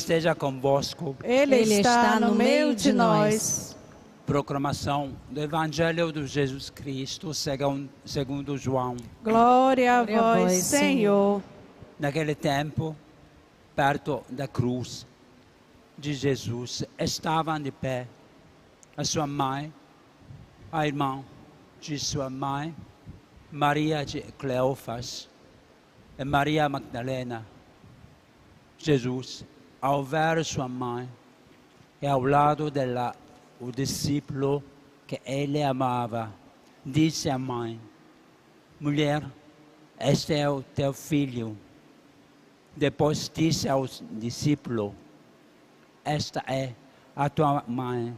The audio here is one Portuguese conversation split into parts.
esteja convosco. Ele está no meio de nós. Proclamação do Evangelho de Jesus Cristo segundo João. Glória a vós, Senhor. Naquele tempo, perto da cruz de Jesus, estavam de pé a sua mãe, a irmã de sua mãe, Maria de Cleófas e Maria Magdalena. Jesus, ao ver sua mãe e ao lado dela o discípulo que ele amava, disse à mãe: mulher, este é o teu filho. Depois disse ao discípulo: esta é a tua mãe.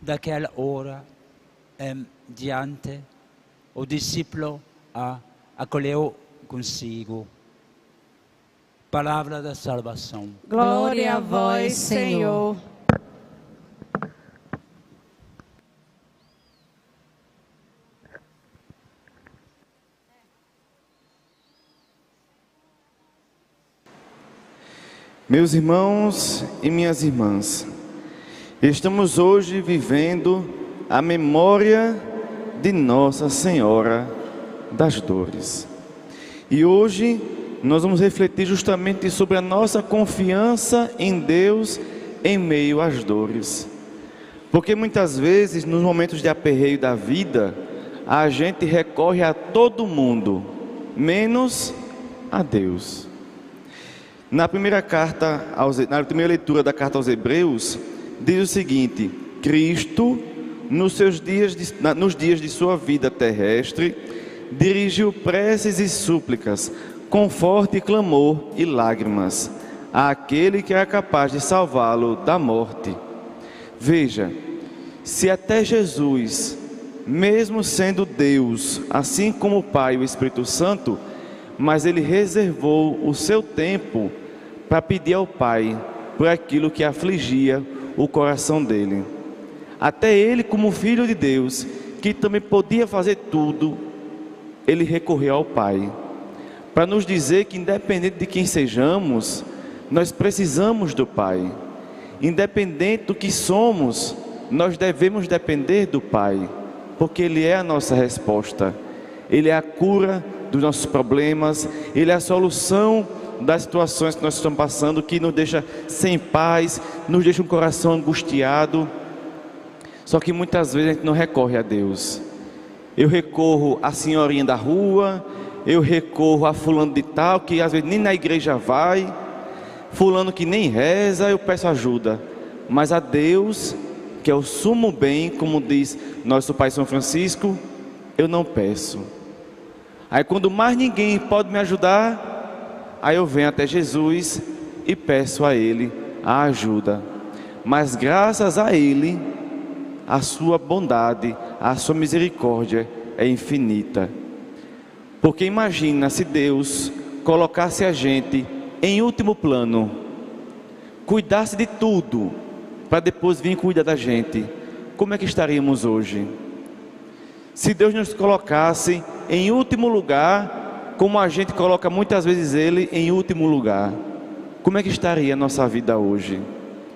Daquela hora em diante, o discípulo a acolheu consigo. Palavra da salvação. Glória a vós, Senhor. Meus irmãos e minhas irmãs, estamos hoje vivendo a memória de Nossa Senhora das Dores. E hoje nós vamos refletir justamente sobre a nossa confiança em Deus em meio às dores. Porque muitas vezes, nos momentos de aperreio da vida, a gente recorre a todo mundo, menos a Deus. Na primeira leitura da carta aos Hebreus, diz o seguinte: Cristo, nos dias de sua vida terrestre, dirigiu preces e súplicas, com forte clamor e lágrimas, àquele que era capaz de salvá-lo da morte. Veja, se até Jesus, mesmo sendo Deus, assim como o Pai e o Espírito Santo, mas ele reservou o seu tempo para pedir ao Pai por aquilo que afligia o coração dele. Até ele, como Filho de Deus, que também podia fazer tudo, ele recorreu ao Pai, para nos dizer que independente de quem sejamos, nós precisamos do Pai. Independente do que somos, nós devemos depender do Pai, porque Ele é a nossa resposta. Ele é a cura dos nossos problemas, Ele é a solução das situações que nós estamos passando, que nos deixa sem paz, nos deixa um coração angustiado. Só que muitas vezes a gente não recorre a Deus. Eu recorro à senhorinha da rua, eu recorro a fulano de tal, que às vezes nem na igreja vai, fulano que nem reza, eu peço ajuda. Mas a Deus, que é o sumo bem, como diz nosso Pai São Francisco, eu não peço. Aí quando mais ninguém pode me ajudar, aí eu venho até Jesus e peço a Ele a ajuda. Mas graças a Ele, a sua bondade, a sua misericórdia é infinita. Porque imagina se Deus colocasse a gente em último plano, cuidasse de tudo, para depois vir cuidar da gente, como é que estaríamos hoje? Se Deus nos colocasse em último lugar, como a gente coloca muitas vezes Ele em último lugar, como é que estaria a nossa vida hoje?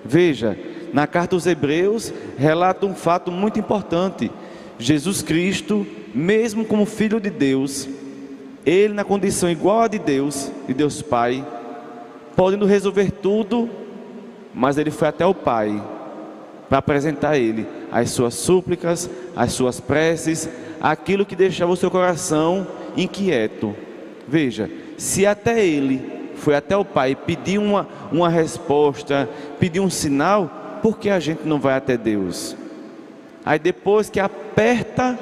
Veja, na carta aos Hebreus, relata um fato muito importante. Jesus Cristo, mesmo como Filho de Deus, Ele na condição igual a de Deus Pai, podendo resolver tudo, mas Ele foi até o Pai, para apresentar a Ele as suas súplicas, as suas preces, aquilo que deixava o seu coração inquieto. Veja, se até Ele foi até o Pai pedir uma resposta, pedir um sinal, por que a gente não vai até Deus? Aí depois que aperta,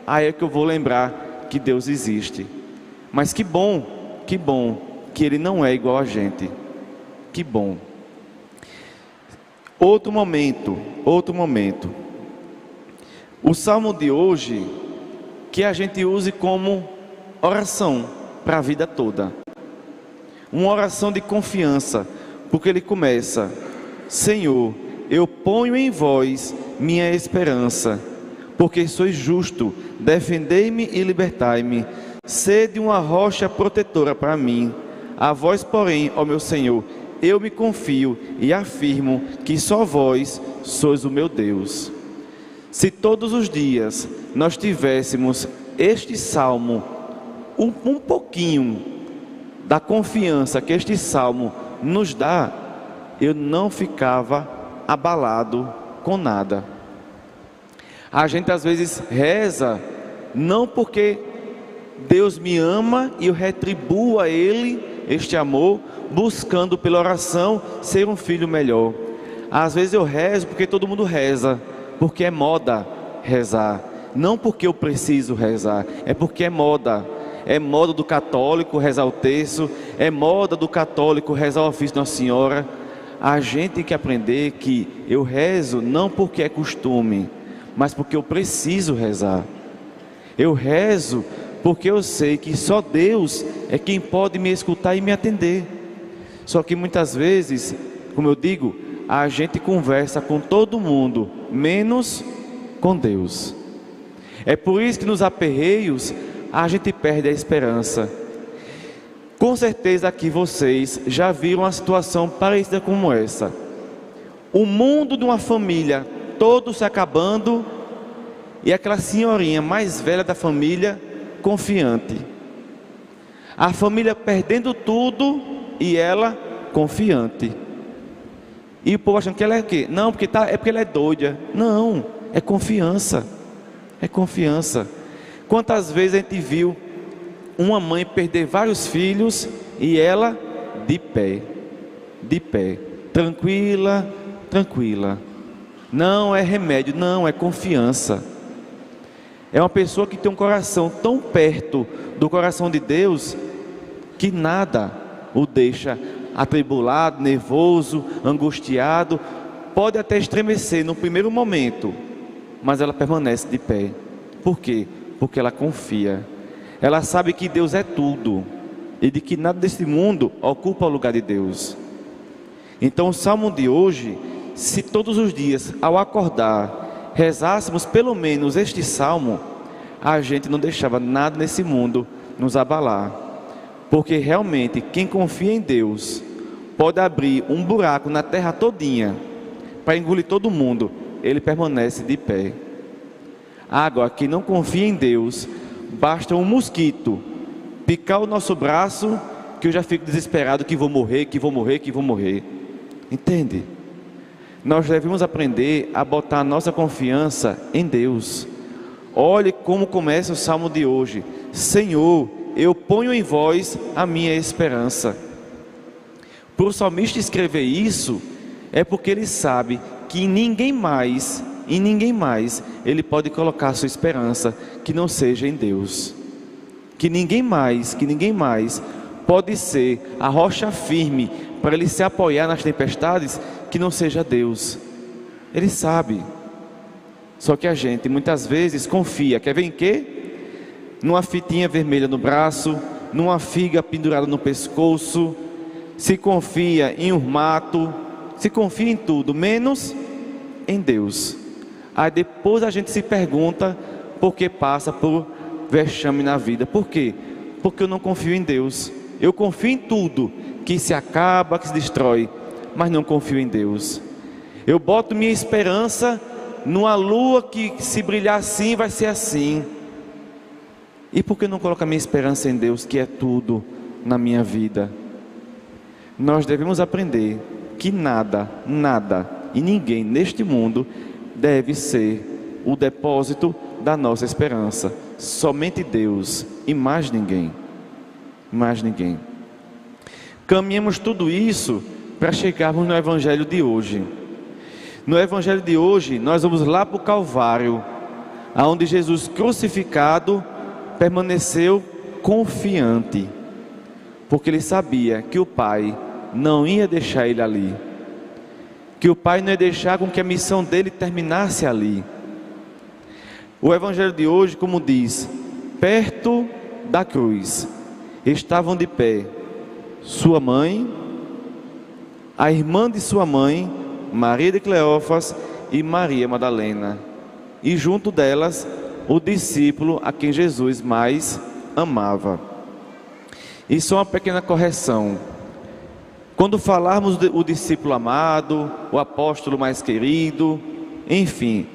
aí é que eu vou lembrar que Deus existe. Mas que bom que Ele não é igual a gente. Que bom. Outro momento. O salmo de hoje, que a gente use como oração para a vida toda. Uma oração de confiança, porque ele começa: Senhor, eu ponho em vós minha esperança, porque sois justo, defendei-me e libertai-me, sede uma rocha protetora para mim. A vós, porém, ó meu Senhor, eu me confio e afirmo que só vós sois o meu Deus. Se todos os dias nós tivéssemos este salmo, um pouquinho da confiança que este salmo nos dá, eu não ficava abalado com nada. A gente às vezes reza, não porque Deus me ama e eu retribuo a Ele este amor, buscando pela oração ser um filho melhor. Às vezes eu rezo porque todo mundo reza, porque é moda rezar, não porque eu preciso rezar, é porque é moda. É moda do católico rezar o terço, é moda do católico rezar o ofício de Nossa Senhora. A gente tem que aprender que eu rezo não porque é costume, mas porque eu preciso rezar. Eu rezo porque eu sei que só Deus é quem pode me escutar e me atender. Só que muitas vezes, como eu digo, a gente conversa com todo mundo, menos com Deus. É por isso que nos aperreios a gente perde a esperança. Com certeza aqui vocês já viram uma situação parecida como essa. O mundo de uma família todo se acabando e aquela senhorinha mais velha da família confiante. A família perdendo tudo e ela confiante. E o povo achando que ela é o quê? Não, é porque ela é doida. Não, é confiança. É confiança. Quantas vezes a gente viu uma mãe perder vários filhos e ela de pé, tranquila, tranquila. Não é remédio, não, é confiança. É uma pessoa que tem um coração tão perto do coração de Deus que nada o deixa atribulado, nervoso, angustiado. Pode até estremecer no primeiro momento, mas ela permanece de pé. Por quê? Porque ela confia. Ela sabe que Deus é tudo e de que nada desse mundo ocupa o lugar de Deus. Então o salmo de hoje, se todos os dias ao acordar rezássemos pelo menos este salmo, a gente não deixava nada nesse mundo nos abalar. Porque realmente quem confia em Deus pode abrir um buraco na terra todinha para engolir todo mundo, ele permanece de pé. Agora, quem não confia em Deus, basta um mosquito picar o nosso braço, que eu já fico desesperado, que vou morrer, que vou morrer, que vou morrer. Entende? Nós devemos aprender a botar a nossa confiança em Deus. Olhe como começa o salmo de hoje: Senhor, eu ponho em vós a minha esperança. Para o salmista escrever isso, é porque ele sabe que em ninguém mais ele pode colocar sua esperança que não seja em Deus. Que ninguém mais pode ser a rocha firme para ele se apoiar nas tempestades que não seja Deus. Ele sabe. Só que a gente muitas vezes confia, quer ver em quê? Numa fitinha vermelha no braço, numa figa pendurada no pescoço, se confia em um mato, se confia em tudo, menos em Deus. Aí depois a gente se pergunta por que passa por vexame na vida. Por quê? Porque eu não confio em Deus. Eu confio em tudo que se acaba, que se destrói, mas não confio em Deus. Eu boto minha esperança numa lua que, se brilhar assim, vai ser assim. E por que não colocar minha esperança em Deus, que é tudo na minha vida? Nós devemos aprender que nada e ninguém neste mundo deve ser o depósito da nossa esperança. Somente Deus e mais ninguém. Mais ninguém. Caminhamos tudo isso para chegarmos no Evangelho de hoje. No Evangelho de hoje, nós vamos lá para o Calvário, onde Jesus crucificado permaneceu confiante, porque ele sabia que o Pai não ia deixar ele ali, que o Pai não ia deixar com que a missão dele terminasse ali. O Evangelho de hoje, como diz, perto da cruz estavam de pé sua mãe, a irmã de sua mãe, Maria de Cleófas, e Maria Madalena, e junto delas o discípulo a quem Jesus mais amava. E só uma pequena correção: Quando falarmos o discípulo amado, o apóstolo mais querido, enfim,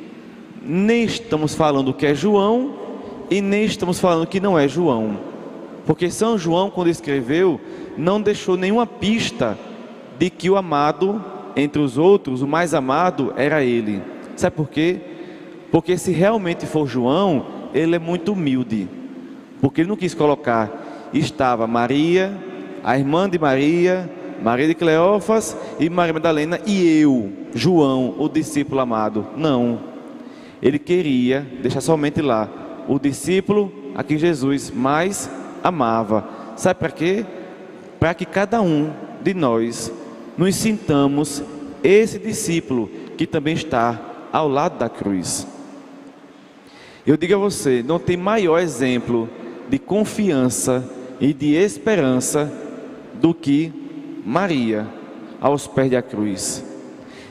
nem estamos falando que é João e nem estamos falando que não é João. Porque São João, quando escreveu, não deixou nenhuma pista de que o amado entre os outros, o mais amado, era ele. Sabe por quê? Porque se realmente for João, ele é muito humilde. Porque ele não quis colocar, estava Maria, a irmã de Maria, Maria de Cleófas e Maria Madalena e eu, João, o discípulo amado. Não. Ele queria deixar somente lá o discípulo a quem Jesus mais amava. Sabe para quê? Para que cada um de nós nos sintamos esse discípulo que também está ao lado da cruz. Eu digo a você, não tem maior exemplo de confiança e de esperança do que Maria aos pés da cruz.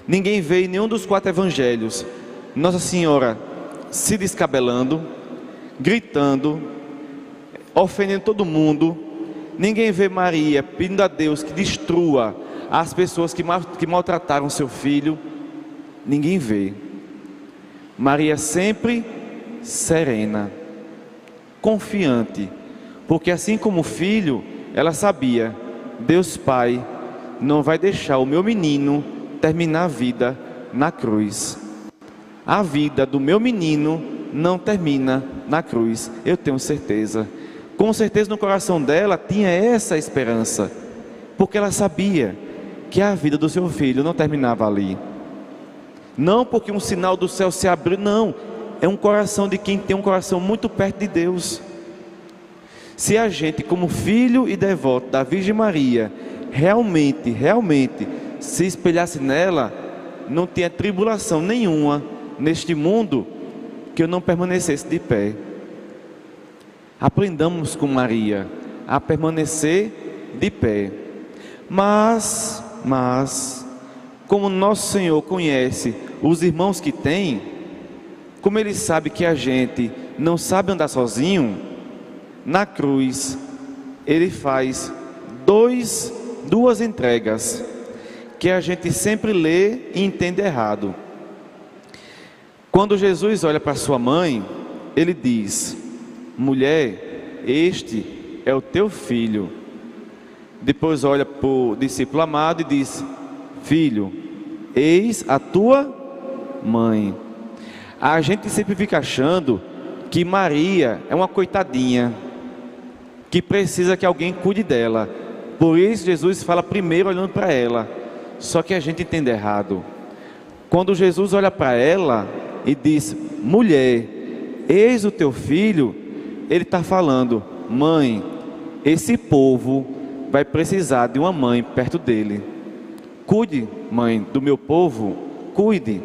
Ninguém vê em nenhum dos 4 evangelhos Nossa Senhora se descabelando, gritando, ofendendo todo mundo. Ninguém vê Maria pedindo a Deus que destrua as pessoas que maltrataram seu filho. Ninguém vê. Maria sempre serena, confiante, porque assim como o filho, ela sabia: Deus Pai não vai deixar o meu menino terminar a vida na cruz. A vida do meu menino não termina na cruz, eu tenho certeza. Com certeza no coração dela tinha essa esperança, porque ela sabia que a vida do seu filho não terminava ali. Não porque um sinal do céu se abriu, não. É um coração de quem tem um coração muito perto de Deus. Se a gente, como filho e devoto da Virgem Maria, realmente se espelhasse nela, não tinha tribulação nenhuma neste mundo que eu não permanecesse de pé. Aprendamos com Maria a permanecer de pé. Mas, como nosso Senhor conhece os irmãos que tem, como Ele sabe que a gente não sabe andar sozinho, na cruz Ele faz duas entregas que a gente sempre lê e entende errado. Quando Jesus olha para sua mãe, Ele diz: mulher, este é o teu filho. Depois olha para o discípulo amado e diz: filho, eis a tua mãe. A gente sempre fica achando que Maria é uma coitadinha, que precisa que alguém cuide dela. Por isso Jesus fala primeiro olhando para ela. Só que a gente entende errado. Quando Jesus olha para ela e diz: mulher, eis o teu filho, Ele está falando: mãe, esse povo vai precisar de uma mãe perto dele. Cuide, mãe, do meu povo, cuide.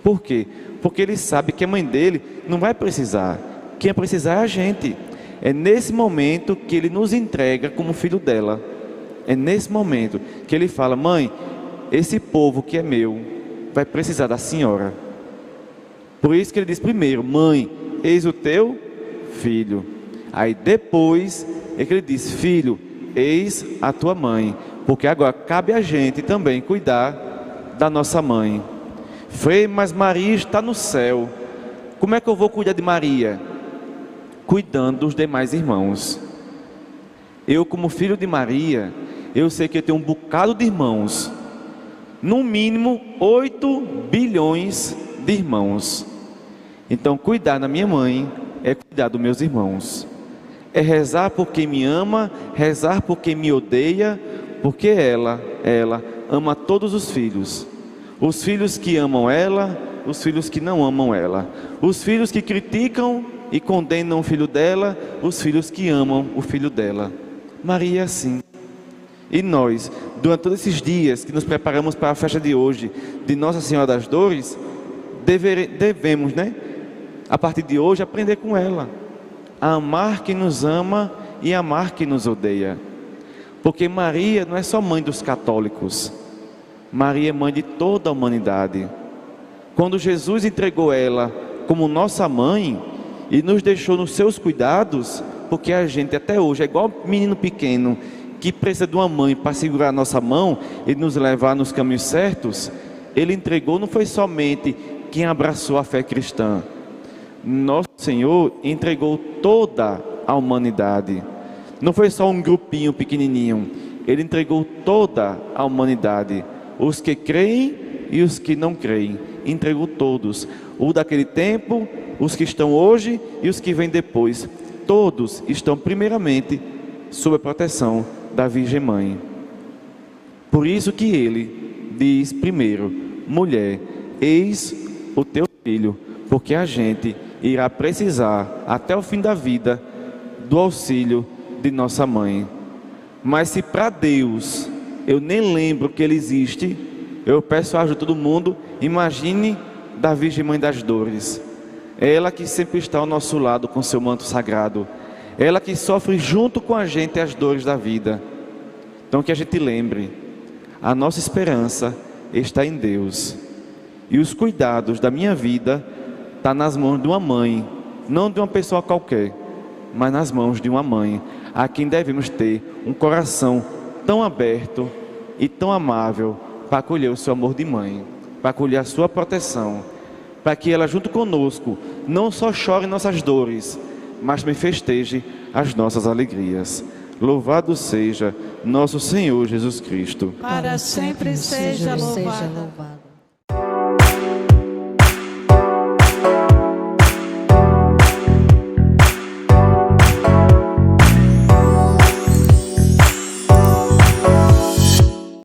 Por quê? Porque Ele sabe que a mãe dele não vai precisar. Quem vai precisar é a gente. É nesse momento que Ele nos entrega como filho dela. É nesse momento que Ele fala: mãe, esse povo que é meu vai precisar da senhora. Por isso que Ele diz primeiro: mãe, eis o teu filho. Aí depois é que Ele diz: filho, eis a tua mãe. Porque agora cabe a gente também cuidar da nossa mãe. Frei, mas Maria está no céu. Como é que eu vou cuidar de Maria? Cuidando dos demais irmãos. Eu, como filho de Maria, eu sei que eu tenho um bocado de irmãos. No mínimo 8 bilhões de irmãos. Então cuidar da minha mãe é cuidar dos meus irmãos. É rezar por quem me ama, rezar por quem me odeia, porque ela ama todos os filhos. Os filhos que amam ela, os filhos que não amam ela. Os filhos que criticam e condenam o filho dela, os filhos que amam o filho dela. Maria é assim. E nós, durante todos esses dias que nos preparamos para a festa de hoje, de Nossa Senhora das Dores, devemos, a partir de hoje, aprender com ela. A amar quem nos ama e amar quem nos odeia. Porque Maria não é só mãe dos católicos. Maria é mãe de toda a humanidade. Quando Jesus entregou ela como nossa mãe e nos deixou nos seus cuidados, porque a gente até hoje é igual menino pequeno que precisa de uma mãe para segurar a nossa mão e nos levar nos caminhos certos, Ele entregou, não foi somente quem abraçou a fé cristã. Nosso Senhor entregou toda a humanidade. Não foi só um grupinho pequenininho. Ele entregou toda a humanidade. Os que creem e os que não creem. Entregou todos. O daquele tempo, os que estão hoje e os que vêm depois. Todos estão primeiramente sob a proteção da Virgem Mãe. Por isso que Ele diz primeiro: mulher, eis o teu filho, porque a gente irá precisar até o fim da vida do auxílio de nossa mãe. Mas se para Deus eu nem lembro que Ele existe, eu peço a ajuda de todo mundo. Imagine da Virgem Mãe das Dores. Ela que sempre está ao nosso lado com seu manto sagrado. Ela que sofre junto com a gente as dores da vida. Então que a gente lembre, a nossa esperança está em Deus. E os cuidados da minha vida estão nas mãos de uma mãe, não de uma pessoa qualquer, mas nas mãos de uma mãe, a quem devemos ter um coração tão aberto e tão amável para acolher o seu amor de mãe, para acolher a sua proteção, para que ela junto conosco não só chore nossas dores, mas me festeje as nossas alegrias. Louvado seja nosso Senhor Jesus Cristo. Para sempre seja louvado.